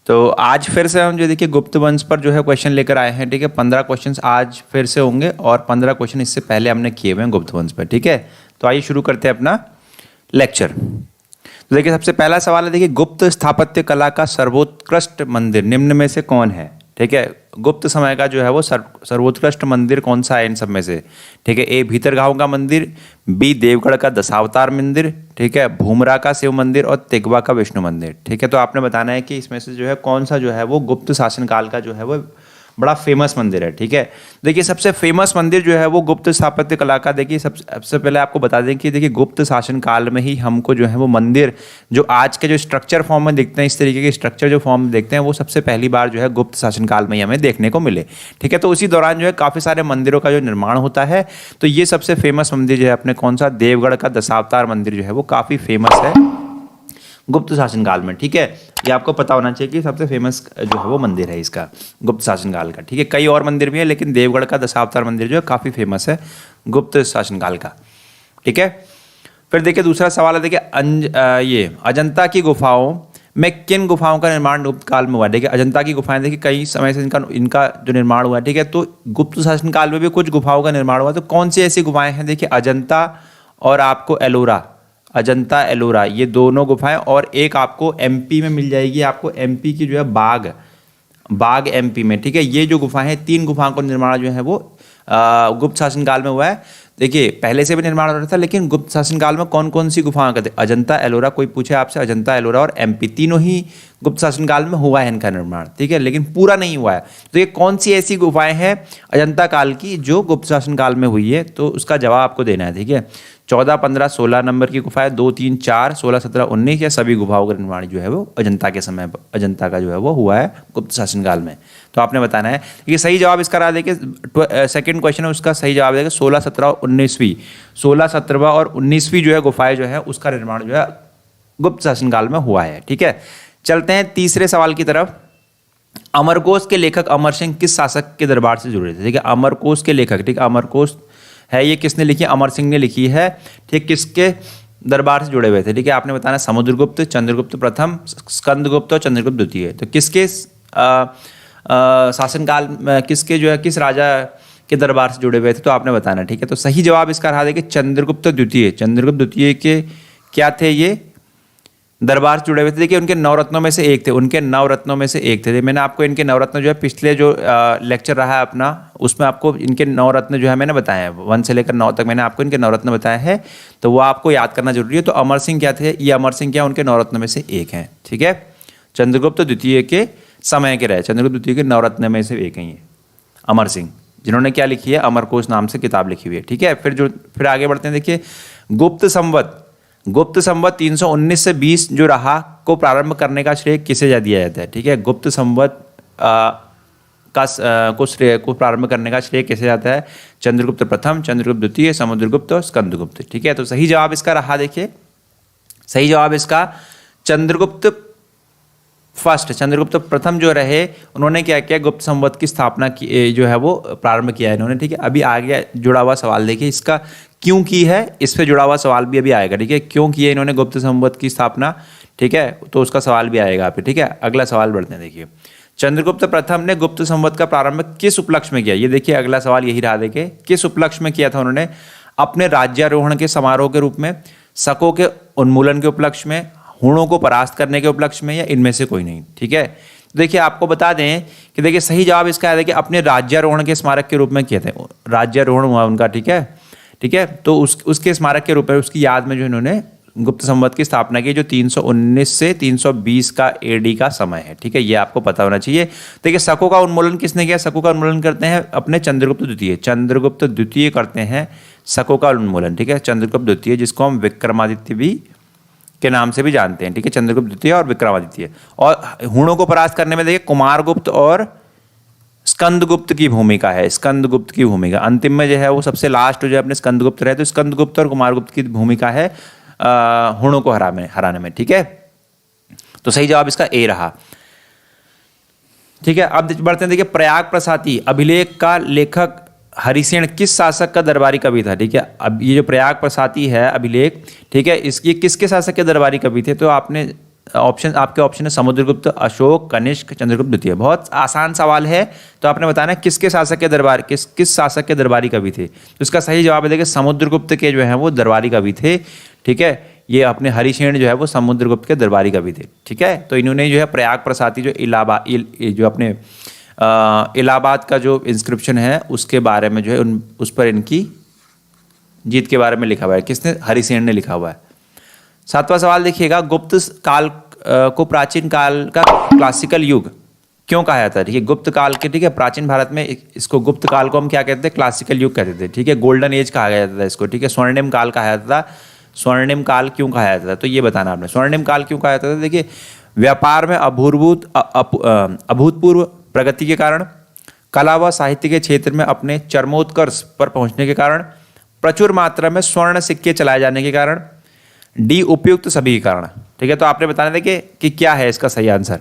तो आज फिर से हम जो देखिए गुप्त वंश पर जो है क्वेश्चन लेकर आए हैं। ठीक है, 15 क्वेश्चंस आज फिर से होंगे और 15 क्वेश्चन इससे पहले हमने किए हुए हैं गुप्त वंश पर। ठीक है, तो आइए शुरू करते हैं अपना लेक्चर। तो देखिए सबसे पहला सवाल है, देखिए गुप्त स्थापत्य कला का सर्वोत्कृष्ट मंदिर निम्न में से कौन है। ठीक है, गुप्त समय का जो है वो सर्वोत्कृष्ट मंदिर कौन सा है इन सब में से। ठीक है, ए भीतरगांव का मंदिर, बी देवगढ़ का दशावतार मंदिर, ठीक है, भूमरा का शिव मंदिर और तिगवा का विष्णु मंदिर। ठीक है, तो आपने बताना है कि इसमें से जो है कौन सा जो है वो गुप्त शासनकाल का जो है वो बड़ा फेमस मंदिर है। ठीक है, देखिए सबसे फेमस मंदिर जो है वो गुप्त स्थापत्य कला का, देखिए सबसे पहले आपको बता दें कि देखिए गुप्त शासन काल में ही हमको जो है वो मंदिर जो आज के जो स्ट्रक्चर फॉर्म में दिखते हैं, इस तरीके के स्ट्रक्चर जो फॉर्म देखते हैं वो सबसे पहली बार जो है गुप्त शासन काल में ही हमें देखने को मिले। ठीक है, तो उसी दौरान जो है काफ़ी सारे मंदिरों का जो निर्माण होता है। तो ये सबसे फेमस मंदिर जो है अपने कौन सा, देवगढ़ का दशावतार मंदिर जो है वो काफ़ी फेमस है गुप्त शासनकाल में। ठीक है, ये आपको पता होना चाहिए कि सबसे फेमस जो है वो मंदिर है इसका गुप्त शासनकाल का। ठीक है, कई और मंदिर भी है लेकिन देवगढ़ का दशावतार मंदिर जो है काफ़ी फेमस है गुप्त शासनकाल का। ठीक है, फिर देखिए दूसरा सवाल है, देखिए ये अजंता की गुफाओं में किन गुफाओं का निर्माण गुप्त काल में हुआ। देखिए अजंता की गुफाएं देखिए कई समय से इनका जो निर्माण हुआ है। ठीक है, तो गुप्त शासनकाल में भी कुछ गुफाओं का निर्माण हुआ। तो कौन सी ऐसी गुफाएं हैं, देखिए अजंता और आपको एलोरा, अजंता एलोरा ये दोनों गुफाएं, और एक आपको एमपी में मिल जाएगी, आपको एमपी की जो है बाग एमपी में। ठीक है, ये जो गुफाएं हैं, 3 गुफाओं का निर्माण जो है वो गुप्त शासनकाल में हुआ है। देखिए पहले से भी निर्माण हो रहा था लेकिन गुप्त शासनकाल में कौन कौन सी गुफाएं करते, अजंता एलोरा, कोई पूछे आपसे अजंता एलोरा और एमपी तीनों ही गुप्त शासनकाल में हुआ है इनका निर्माण। ठीक है, लेकिन पूरा नहीं हुआ है। तो ये कौन सी ऐसी गुफाएं हैं अजंता काल की जो गुप्त शासनकाल में हुई है, तो उसका जवाब आपको देना है। ठीक है, 14, 15, 16 नंबर की गुफाएं, 2, 3, 4, 16, 17, 19 या सभी गुफाओं का निर्माण जो है वो अजंता के समय, अजंता का जो है वो हुआ है गुप्त शासनकाल में। तो आपने बताना है कि सही जवाब इसका रहा। देखिए सेकंड क्वेश्चन है उसका सही जवाब देगा 16, 17 और 19वीं, 16, 17 और 19वीं जो है गुफाएं जो है उसका निर्माण जो है गुप्त शासनकाल में हुआ है। ठीक है, चलते हैं तीसरे सवाल की तरफ। अमरकोश के लेखक अमर सिंह किस शासक के दरबार से जुड़े थे। ठीक है, अमरकोश के लेखक, ठीक है, अमरकोश है ये किसने लिखी है, अमर सिंह ने लिखी है। ठीक, किसके दरबार से जुड़े हुए थे। ठीक है, आपने बताना समुद्रगुप्त, चंद्रगुप्त प्रथम, स्कंदगुप्त और चंद्रगुप्त द्वितीय। तो किसके शासनकाल में किसके जो है किस राजा के दरबार से जुड़े हुए थे, तो आपने बताना। ठीक है, तो सही जवाब इसका रहा देखिए चंद्रगुप्त द्वितीय। चंद्रगुप्त द्वितीय के क्या थे, ये दरबार से जुड़े हुए थे। देखिए उनके नवरत्नों में से एक थे, उनके नवरत्नों में से एक थे। मैंने आपको इनके नवरत्न जो है पिछले जो लेक्चर रहा है अपना, उसमें आपको इनके नवरत्न जो है मैंने बताया है 1 से लेकर 9 तक मैंने आपको इनके नवरत्न बताए हैं, तो वो आपको याद करना जरूरी है। तो अमर सिंह क्या थे, ये अमर सिंह क्या उनके नवरत्न में से एक हैं। ठीक है, चंद्रगुप्त द्वितीय के समय के रहे, चंद्रगुप्त द्वितीय के नवरत्न में से एक हैं ये अमर सिंह, जिन्होंने क्या लिखी है, अमरकोश नाम से किताब लिखी हुई है। ठीक है, फिर आगे बढ़ते हैं। देखिए गुप्त संवत 319 से 20 जो रहा को प्रारंभ करने का श्रेय किसे दिया जाता है। ठीक है, गुप्त संवत को प्रारंभ करने का श्रेय किसे जाता है, चंद्रगुप्त प्रथम, चंद्रगुप्त द्वितीय, समुद्रगुप्त और स्कंदगुप्त। ठीक है, तो सही जवाब इसका रहा, देखिए सही जवाब इसका चंद्रगुप्त फर्स्ट, चंद्रगुप्त प्रथम जो रहे उन्होंने क्या किया, गुप्त संवत की स्थापना की जो है वो प्रारंभ किया है इन्होंने। ठीक है, अभी आगे जुड़ा हुआ सवाल देखिए इसका क्यों की है, इस पे जुड़ा हुआ सवाल भी अभी आएगा। ठीक है, क्यों किया इन्होंने गुप्त संवत की स्थापना, ठीक है, तो उसका सवाल भी आएगा आप। ठीक है, अगला सवाल बढ़ते हैं। देखिए चंद्रगुप्त प्रथम ने गुप्त संवत का प्रारंभ किस उपलक्ष्य में किया, ये देखिए अगला सवाल यही रहा। देखिए किस उपलक्ष्य में किया था उन्होंने, अपने राज्यारोहण के समारोह के रूप में, शकों के उन्मूलन के उपलक्ष्य में, हूणों को परास्त करने के उपलक्ष्य में, या इनमें से कोई नहीं। ठीक है, तो देखिए आपको बता दें कि देखिए सही जवाब इसका है कि अपने राज्यारोहण के स्मारक के रूप में किए थे, राज्यारोहण हुआ उनका। ठीक है, ठीक है, तो उसके स्मारक के रूप में, उसकी याद में जो इन्होंने गुप्त संवत की स्थापना की, जो 319 से 320 का एडी का समय है। ठीक है, ये आपको पता होना चाहिए। देखिए शकों का उन्मूलन किसने किया, शकों का उन्मूलन करते हैं अपने चंद्रगुप्त द्वितीय, चंद्रगुप्त द्वितीय करते हैं शकों का उन्मूलन। ठीक है, चंद्रगुप्त द्वितीय जिसको हम विक्रमादित्य भी के नाम से भी जानते हैं। ठीक है, चंद्रगुप्त द्वितीय और विक्रमादित्य। और हूणों को परास्त करने में देखिए कुमारगुप्त और स्कंदगुप्त की भूमिका है, स्कंदगुप्त की भूमिका अंतिम में जो है वो सबसे लास्ट जो है अपने स्कंदगुप्त रहे, तो स्कंदगुप्त और कुमारगुप्त की भूमिका है हूणों को हराने में। ठीक है, तो सही जवाब इसका ए रहा। ठीक है, अब बढ़ते हैं। देखिए प्रयाग प्रसाती अभिलेख का लेखक हरिसेन किस शासक का दरबारी कवि था। ठीक है, अब ये जो प्रयाग प्रसाती है अभिलेख, ठीक है, इसकी किसके शासक के दरबारी कवि थे, तो आपने ऑप्शन आपके ऑप्शन है समुद्रगुप्त, अशोक, कनिष्क, चंद्रगुप्त द्वितीय। बहुत आसान सवाल है, तो आपने बताना है किसके शासक के दरबार किस शासक के दरबारी कवि थे। तो इसका सही जवाब है देखिए समुद्रगुप्त के जो है वो दरबारी कवि थे। ठीक है, ये अपने हरिसेन जो है वो समुद्रगुप्त के दरबारी कवि थे। ठीक है, तो इन्होंने जो है प्रयाग प्रसादी जो जो अपने इलाहाबाद का जो इंस्क्रिप्शन है उसके बारे में जो है उस पर इनकी जीत के बारे में लिखा हुआ है। किसने? हरिसेन ने लिखा हुआ है। 7वां सवाल देखिएगा, गुप्त काल को प्राचीन काल का क्लासिकल युग क्यों कहा जाता है? ठीक है, गुप्त काल के, ठीक है, प्राचीन भारत में इसको गुप्त काल को हम क्या कहते थे? क्लासिकल युग कहते थे। ठीक है, गोल्डन एज कहा जाता था इसको। ठीक है, स्वर्णिम काल कहा जाता था। स्वर्णिम काल क्यों कहा जाता था? तो ये बताना आपने, स्वर्णिम काल क्यों कहा जाता था। देखिए, व्यापार में अभूतपूर्व प्रगति के कारण, कला व साहित्य के क्षेत्र में अपने चरमोत्कर्ष पर पहुंचने के कारण, प्रचुर मात्रा में स्वर्ण सिक्के चलाए जाने के कारण, डी उपयुक्त सभी के कारण। ठीक है, तो आपने बताना देखिए कि क्या है इसका सही आंसर।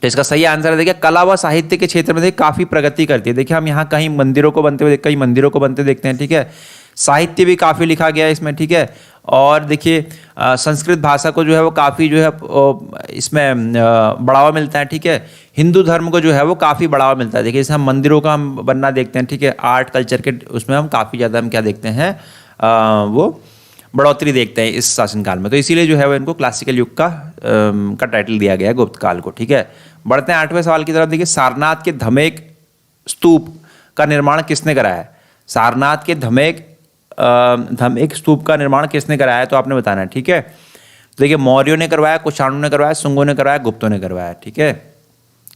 तो इसका सही आंसर है देखिए कला व साहित्य के क्षेत्र में देखिए काफी प्रगति करती है। देखिए हम यहाँ कई मंदिरों को बनते देखते हैं। ठीक है, साहित्य भी काफी लिखा गया है इसमें। ठीक है, और देखिए संस्कृत भाषा को जो है वो काफी जो है इसमें बढ़ावा मिलता है। ठीक है, हिंदू धर्म को जो है वो काफी बढ़ावा मिलता है। देखिए जैसे हम मंदिरों का हम बनना देखते हैं। ठीक है, आर्ट कल्चर के उसमें हम काफी ज्यादा हम क्या देखते हैं, वो बढ़ोतरी देखते हैं इस शासनकाल में। तो इसीलिए जो है वो इनको क्लासिकल युग का टाइटल दिया गया है गुप्त काल को। ठीक है, बढ़ते हैं 8वें सवाल की तरफ। देखिए, सारनाथ के धमेक स्तूप का निर्माण किसने कराया है? सारनाथ के धमेक स्तूप का निर्माण किसने कराया है? तो आपने बताना है। ठीक है, देखिए मौर्यों ने करवाया, कुषाणों ने करवाया, शुंगों ने करवाया, गुप्तों ने करवाया। ठीक है,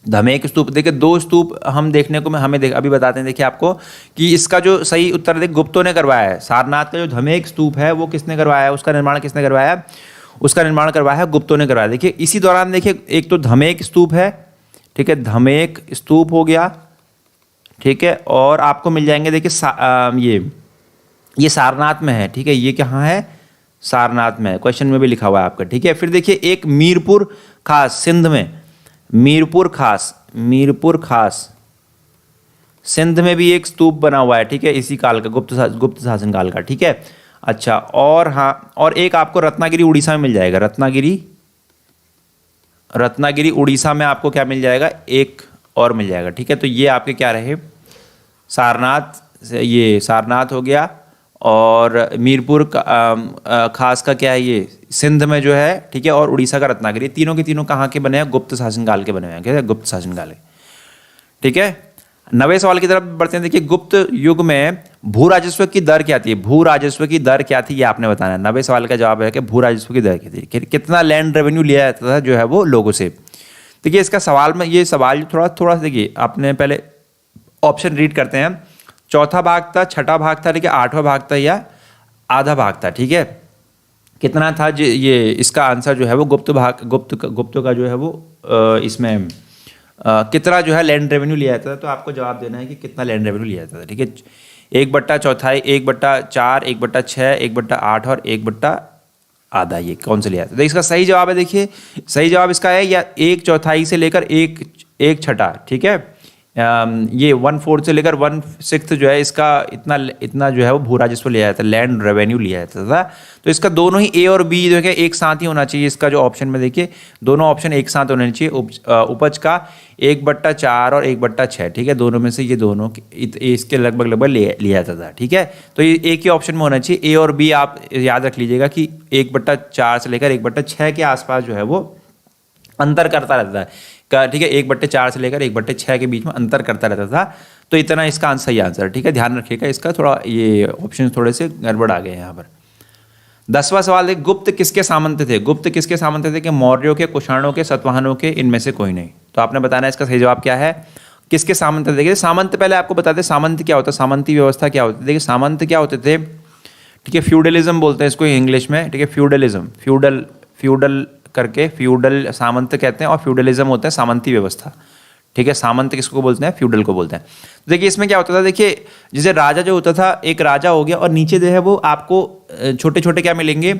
धमेक स्तूप, देखिए 2 स्तूप हम देखने को अभी बताते हैं। देखिए आपको कि इसका जो सही उत्तर देखिए गुप्तों ने करवाया है। सारनाथ का जो धमेक स्तूप है वो किसने करवाया है? उसका निर्माण किसने करवाया है? उसका निर्माण करवाया है गुप्तों ने करवाया। देखिए इसी दौरान देखिए एक तो धमेक स्तूप है। ठीक है, धमेक स्तूप हो गया। ठीक है, और आपको मिल जाएंगे देखिए ये सारनाथ में है। ठीक है, ये कहाँ है? सारनाथ में है, क्वेश्चन में भी लिखा हुआ है आपका। ठीक है, फिर देखिए एक मीरपुर खास सिंध में, मीरपुर खास सिंध में भी एक स्तूप बना हुआ है। ठीक है, इसी काल का गुप्त शासन काल का। ठीक है, अच्छा, और हाँ, और एक आपको रत्नागिरी उड़ीसा में मिल जाएगा। रत्नागिरी उड़ीसा में आपको क्या मिल जाएगा? एक और मिल जाएगा। ठीक है, तो ये आपके क्या रहे? ये सारनाथ हो गया, और मीरपुर खास का क्या है? ये सिंध में जो है। ठीक है, और उड़ीसा का रत्नागिरी। तीनों के तीनों कहाँ के बने हैं? गुप्त शासनकाल के बने हुए हैं। क्या है? गुप्त शासनकाल है। ठीक है, 9वें सवाल की तरफ बढ़ते हैं। देखिए, गुप्त युग में भू राजस्व की दर क्या थी? भू राजस्व की दर क्या थी, ये आपने बताना है। 9वें सवाल का जवाब है कि भू राजस्व की दर क्या थी, कितना लैंड रेवेन्यू लिया जाता था जो है वो लोगों से। देखिए इसका सवाल में ये सवाल थोड़ा देखिए, आपने पहले ऑप्शन रीड करते हैं। चौथा भाग था, छठा भाग था, ठीक है, 8वां भाग था, या आधा भाग था। ठीक है, कितना था ये इसका आंसर जो है वो गुप्त का जो है वो इसमें कितना जो है लैंड रेवेन्यू लिया जाता था। तो आपको जवाब देना है कि कितना लैंड रेवेन्यू लिया जाता था। ठीक है, 1/4, 1/4, 1/6, 1/8 और 1/आधा, ये कौन से लिया जाता था? इसका सही जवाब है, देखिए सही जवाब इसका है या 1/4 से लेकर 1/6। ठीक है, ये 1/4 से लेकर 1/6 जो है इसका इतना जो है वो भू राजस्व लिया जाता है, लैंड रेवेन्यू लिया जाता था। तो इसका दोनों ही ए और बी जो है एक साथ ही होना चाहिए। इसका जो ऑप्शन में देखिए दोनों ऑप्शन एक साथ होने चाहिए। उपज का 1/4 और 1/6। ठीक है, दोनों में से ये दोनों इसके लगभग लिया जाता था। ठीक है, तो ये एक ही ऑप्शन में होना चाहिए। ए और बी आप याद रख लीजिएगा कि 1/4 से लेकर 1/6 के आसपास जो है वो अंतर करता रहता है। ठीक है, 1/4 से लेकर 1/6 के बीच में अंतर करता रहता था। तो इतना इसका सही आंसर। ठीक है, ध्यान रखिएगा इसका, थोड़ा ये ऑप्शन थोड़े से गड़बड़ आ गए यहाँ पर। 10वां सवाल है, गुप्त किसके सामंत थे? गुप्त किसके सामंत थे? कि मौर्यों के, कुषाणों के, सातवाहनों के, इनमें से कोई नहीं। तो आपने बताना है इसका सही जवाब क्या है। किसके सामंत थे? देखिए सामंत, पहले आपको बताते सामंत क्या होता है, सामंती व्यवस्था क्या होती है। देखिए सामंत क्या होते थे? ठीक है, फ्यूडलिज्म बोलते हैं इसको इंग्लिश में। ठीक है, फ्यूडलिज्म, फ्यूडल करके फ्यूडल सामंत कहते हैं, और फ्यूडलिज्म होता है सामंती व्यवस्था। ठीक है, सामंत किसको बोलते हैं? फ्यूडल को बोलते हैं। तो देखिए इसमें क्या होता था, देखिए जैसे राजा जो होता था, एक राजा हो गया, और नीचे जो है वो आपको छोटे छोटे क्या मिलेंगे,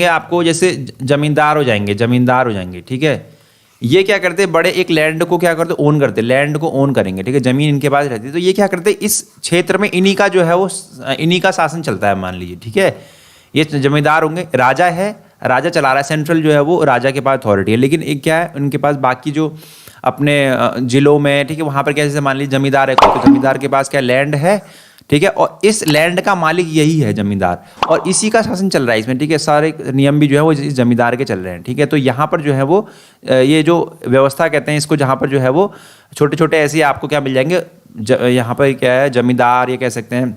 आपको, जैसे जमींदार हो जाएंगे। ठीक है, ये क्या करते, बड़े एक लैंड को क्या करते, ओन करते, लैंड को ओन करेंगे। ठीक है, जमीन इनके पास रहती है, तो ये क्या करते, इस क्षेत्र में इन्हीं का जो है वो इन्हीं का शासन चलता है, मान लीजिए। ठीक है, ये जमींदार होंगे, राजा है, राजा चला रहा है, सेंट्रल जो है वो राजा के पास अथॉरिटी है, लेकिन एक क्या है उनके पास बाकी जो अपने जिलों में, ठीक है, वहाँ पर क्या, जैसे मान लीजिए जमींदार है, तो जमींदार के पास क्या लैंड है, ठीक है, और इस लैंड का मालिक यही है जमींदार, और इसी का शासन चल रहा है इसमें, ठीक है, सारे नियम भी जो है वो इस जमींदार के चल रहे हैं, ठीक है। तो यहाँ पर जो है वो ये जो व्यवस्था कहते हैं इसको, जहाँ पर जो है वो छोटे छोटे ऐसे आपको क्या मिल जाएंगे, यहाँ पर क्या है जमींदार, ये कह सकते हैं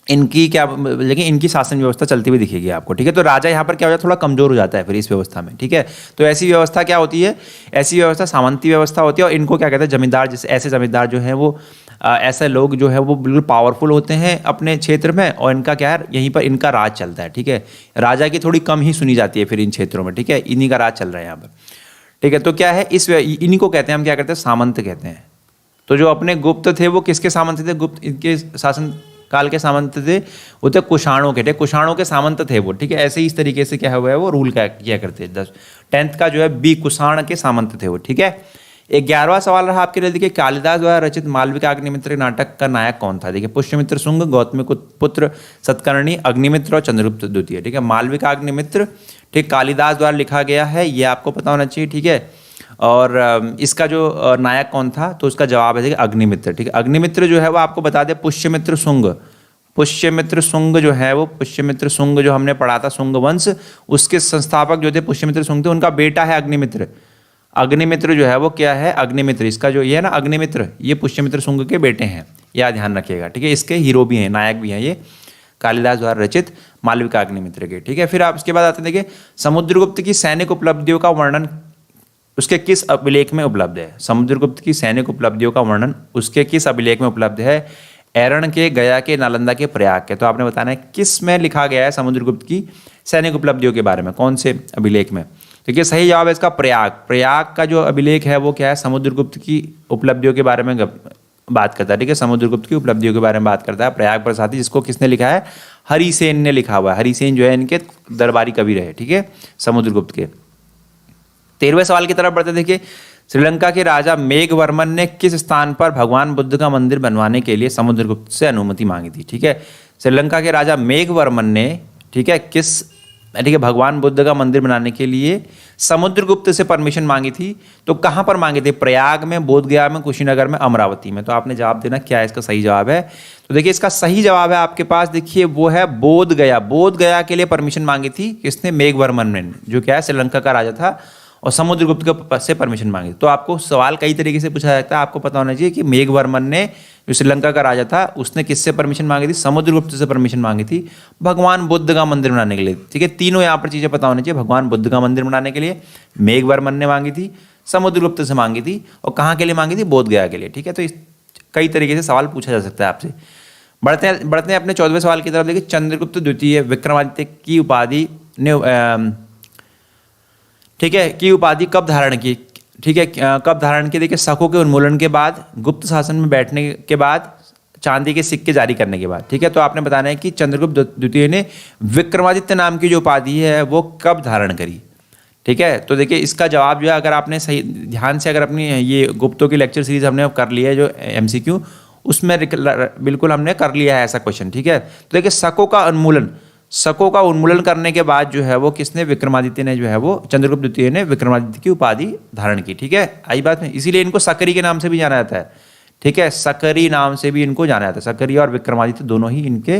इनकी क्या, लेकिन इनकी शासन व्यवस्था चलती हुई दिखेगी आपको, ठीक है। तो राजा यहाँ पर क्या हो जाता है, थोड़ा कमजोर हो जाता है फिर इस व्यवस्था में, ठीक है। तो ऐसी व्यवस्था क्या होती है, ऐसी व्यवस्था सामंती व्यवस्था होती है, और इनको क्या कहते हैं जमींदार, जैसे ऐसे जमींदार जो हैं वो ऐसे लोग जो है वो बिल्कुल पावरफुल होते हैं अपने क्षेत्र में, और इनका क्या है यहीं पर इनका राज चलता है, ठीक है। राजा की थोड़ी कम ही सुनी जाती है फिर इन क्षेत्रों में, ठीक है, इन्हीं का राज चल रहा है यहाँ पर, ठीक है। तो क्या है इन्हीं को कहते हैं हम, क्या कहते हैं, सामंत कहते हैं। तो जो अपने गुप्त थे वो किसके सामंत थे, गुप्त इनके शासन काल के सामंत थे, वो थे कुषाणों के, थे कुषाणों के सामंत थे वो, ठीक है। ऐसे ही इस तरीके से क्या हुआ है वो रूल किया करते थे। 10th का जो है बी, कुषाण के सामंत थे वो, ठीक है। 11वां सवाल रहा आपके लिए, देखिए कालिदास द्वारा रचित मालविका अग्निमित्र नाटक का नायक कौन था। देखिए पुष्यमित्र शुंग, गौतमी पुत्र सतकर्णी, अग्निमित्र और चंद्रगुप्त द्वितीय, ठीक है। मालविका अग्निमित्र, ठीक, कालिदास द्वारा लिखा गया है, ये आपको पता होना चाहिए, ठीक है। और इसका जो नायक कौन था, तो उसका जवाब है अग्निमित्र, ठीक है। अग्निमित्र जो है वो आपको बता दे पुष्यमित्र शुंग, पुष्यमित्र शुंग जो है वो, पुष्यमित्र शुंग जो हमने पढ़ा था शुंग वंश, उसके संस्थापक जो थे पुष्यमित्र शुंग थे, उनका बेटा है अग्निमित्र। अग्निमित्र जो है वो क्या है, अग्निमित्र, इसका जो ये है ना अग्निमित्र, ये पुष्यमित्र शुंग के बेटे हैं, यह ध्यान रखिएगा, ठीक है। इसके हीरो भी हैं, नायक भी हैं, ये कालिदास द्वारा रचित मालविका अग्निमित्र के, ठीक है। फिर आप इसके बाद आते हैं, देखिए समुद्रगुप्त की सैनिक उपलब्धियों का वर्णन उसके किस अभिलेख में उपलब्ध है। समुद्रगुप्त की सैनिक उपलब्धियों का वर्णन उसके किस अभिलेख में उपलब्ध है। एरण के, गया के, नालंदा के, प्रयाग के। तो आपने बताना है किस में लिखा गया है समुद्रगुप्त की सैनिक उपलब्धियों के बारे में, कौन से अभिलेख में। देखिए सही जवाब है इसका प्रयाग। प्रयाग का जो अभिलेख है वो क्या है, समुद्रगुप्त की उपलब्धियों के बारे में बात करता है, ठीक है। समुद्रगुप्त की उपलब्धियों के बारे में बात करता है प्रयाग प्रसादी, जिसको किसने लिखा है, हरिसेन ने लिखा हुआ है। हरिसेन जो है इनके दरबारी कवि रहे, ठीक है, समुद्रगुप्त के। 13वें सवाल की तरफ बढ़ते, देखिए श्रीलंका के राजा मेघवर्मन ने किस स्थान पर भगवान बुद्ध का मंदिर बनवाने के लिए समुद्रगुप्त से अनुमति मांगी थी, ठीक है। श्रीलंका के राजा मेघवर्मन ने, ठीक है, ठीक है, भगवान बुद्ध का मंदिर बनाने के लिए समुद्रगुप्त से परमिशन मांगी थी। तो कहाँ पर मांगी थी, प्रयाग में, बोधगया में, कुशीनगर में, अमरावती में। तो आपने जवाब देना क्या है इसका सही जवाब है। तो देखिए इसका सही जवाब है आपके पास, देखिए वो है बोधगया। बोधगया के लिए परमिशन मांगी थी किसने, मेघवर्मन ने, जो क्या है श्रीलंका का राजा था, और समुद्रगुप्त के से परमिशन मांगी। तो आपको सवाल कई तरीके से पूछा जाता है, आपको पता होना चाहिए कि मेघवर्मन ने, जो श्रीलंका का राजा था, उसने किससे परमिशन मांगी थी, समुद्रगुप्त से परमिशन मांगी थी भगवान बुद्ध का मंदिर बनाने के लिए, ठीक है। तीनों यहाँ पर चीजें पता होनी चाहिए। भगवान बुद्ध का मंदिर बनाने के लिए मेघवर्मन ने मांगी थी, समुद्रगुप्त से मांगी थी, और कहाँ के लिए मांगी थी, बोधगया के लिए, ठीक है। तो कई तरीके से सवाल पूछा जा सकता है आपसे। बढ़ते हैं अपने 14वें सवाल की तरफ। देखिए चंद्रगुप्त द्वितीय विक्रमादित्य की उपाधि ने, ठीक है, की उपाधि कब धारण की, ठीक है, कब धारण की। देखिए शकों के उन्मूलन के बाद, गुप्त शासन में बैठने के बाद, चांदी के सिक्के जारी करने के बाद, ठीक है। तो आपने बताना है कि चंद्रगुप्त द्वितीय ने विक्रमादित्य नाम की जो उपाधि है वो कब धारण करी, ठीक है। तो देखिए इसका जवाब जो है, अगर आपने सही ध्यान से अगर अपनी ये गुप्तों की लेक्चर सीरीज हमने कर ली है, जो MCQ, उसमें बिल्कुल हमने कर लिया है ऐसा क्वेश्चन, ठीक है। तो देखिए शकों का उन्मूलन करने के बाद जो है वो किसने, विक्रमादित्य ने, जो है वो चंद्रगुप्त द्वितीय ने विक्रमादित्य की उपाधि धारण की, ठीक है। आई बात में, इसीलिए इनको सकरी के नाम से भी जाना जाता है, ठीक है। सकरी नाम से भी इनको जाना जाता है। सकरी और विक्रमादित्य दोनों ही इनके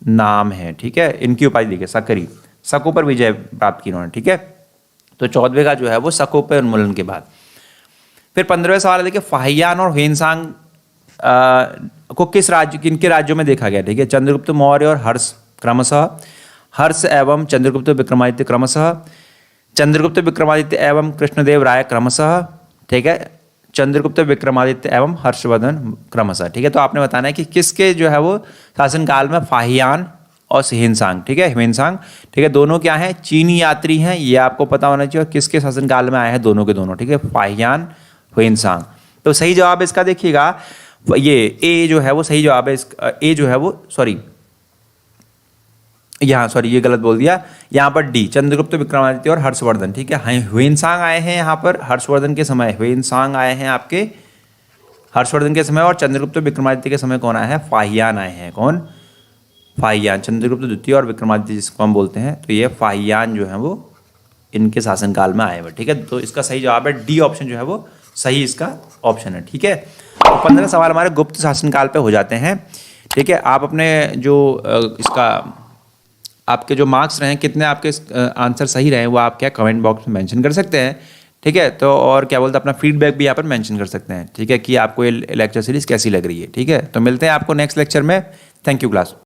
नाम हैं, ठीक है। इनकी उपाधि देखिए सकरी, शकों पर विजय प्राप्त की इन्होंने, ठीक है। तो 14वें का जो है वो शकों पर उन्मूलन के बाद। फिर 15वें सवाल है, देखिए फाहियान और ह्वेनसांग को किनके राज्यों में देखा गया, ठीक है। चंद्रगुप्त मौर्य और हर्ष क्रमशः, हर्ष एवं चंद्रगुप्त विक्रमादित्य क्रमशः, चंद्रगुप्त विक्रमादित्य एवं कृष्णदेव राय क्रमशः, ठीक है, चंद्रगुप्त विक्रमादित्य एवं हर्षवर्धन क्रमशः, ठीक है। तो आपने बताना है कि किसके जो है वो शासनकाल में फाहियान और ह्वेनसांग, ठीक है, ह्वेनसांग, ठीक है, दोनों क्या हैं, चीनी यात्री हैं, ये आपको पता होना चाहिए। और किसके शासनकाल में आए हैं, दोनों के दोनों, ठीक है, फाहियान, ह्वेनसांग। तो सही जवाब इसका देखिएगा, ये ए जो है वो सही जवाब है। ए जो है वो सॉरी ये गलत बोल दिया, यहाँ पर डी, चंद्रगुप्त विक्रमादित्य और हर्षवर्धन, ठीक है। ह्वेनसांग आए हैं यहाँ पर हर्षवर्धन के समय, ह्वेनसांग आए हैं आपके हर्षवर्धन के समय, और चंद्रगुप्त विक्रमादित्य के समय कौन आए हैं, फाहियान आए हैं। कौन, फाहियान, चंद्रगुप्त द्वितीय और विक्रमादित्य जिसको हम बोलते हैं, तो ये फाहियान जो है वो इनके शासनकाल में आए हुए। ठीक है, तो इसका सही जवाब है डी ऑप्शन जो है वो सही इसका ऑप्शन है। ठीक है, तो 15 सवाल हमारे गुप्त शासनकाल पे हो जाते हैं। ठीक है, आप अपने जो इसका आपके जो मार्क्स रहे, कितने आपके आंसर सही रहे, वो आप क्या कमेंट बॉक्स में मेंशन कर सकते हैं। ठीक है, तो और क्या बोलते हैं, अपना फीडबैक भी यहाँ पर मेंशन कर सकते हैं। ठीक है, कि आपको ये लेक्चर सीरीज कैसी लग रही है। ठीक है, तो मिलते हैं आपको नेक्स्ट लेक्चर में। Thank you class.